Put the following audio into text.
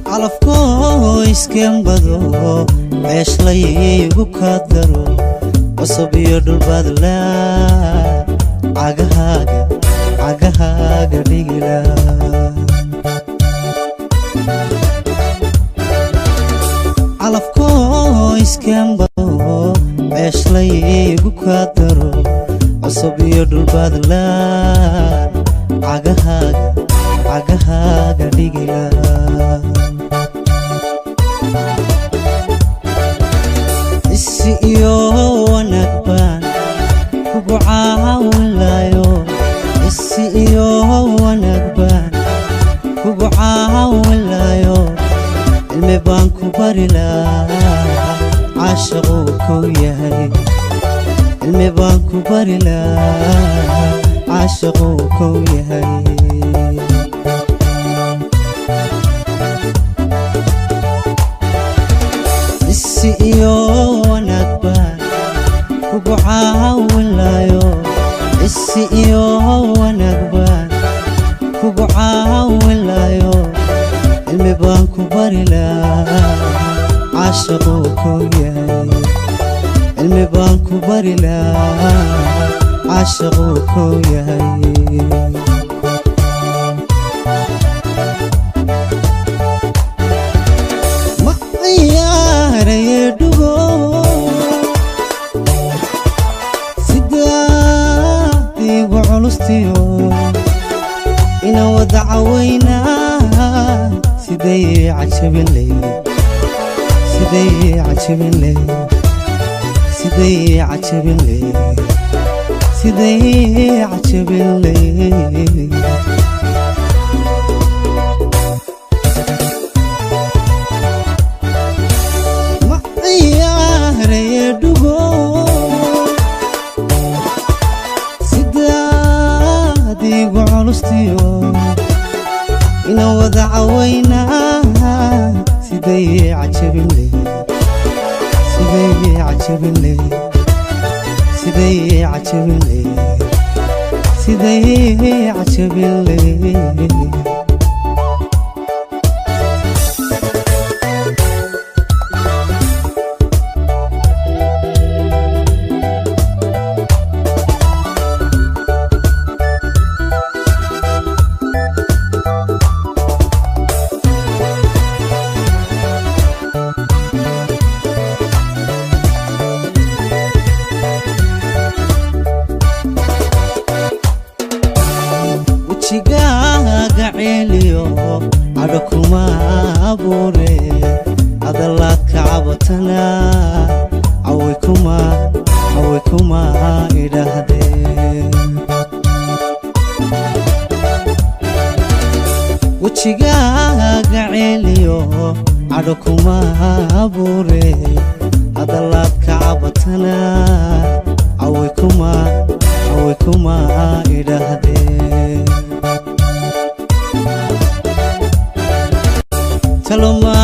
calafkoo iskembado meesh laygu kadaro cusub iyo dhulbaadla cagahaaga dhigila calafkoo iskembado meesh laygu kadaro cusub iyo dhulbaadla cagahaaga dhigila isi iyo wanaag baan kugu caawinlayo isi iyo wanaag baan kugu caawinlayo cilmi baan ku bari lahaa caashaquu kow yahay cilmi baan ku bari lahaa caashaquu kow yahay isi iyo wanaag baan kugu caawinlayo isi iyo wanaag baan kugu caawinlayo cilmi baan ku bari lahaa caashaquu kow yahay cilmi baan ku bari lahaa caashaquu kow yahay ina wada cawayna sidee cajabin leh ma ciyaaraye dhugo digu culustiyo ina wada cawayna sidee cajabin leh wajigaaga celiyo cadho kuma abuure hadalaad ka cabatana caway kuma idhaahdeen wajigaaga celiyo cadho kuma abuure hadalaad ka cabatana caway kuma idhaahdeen Saloma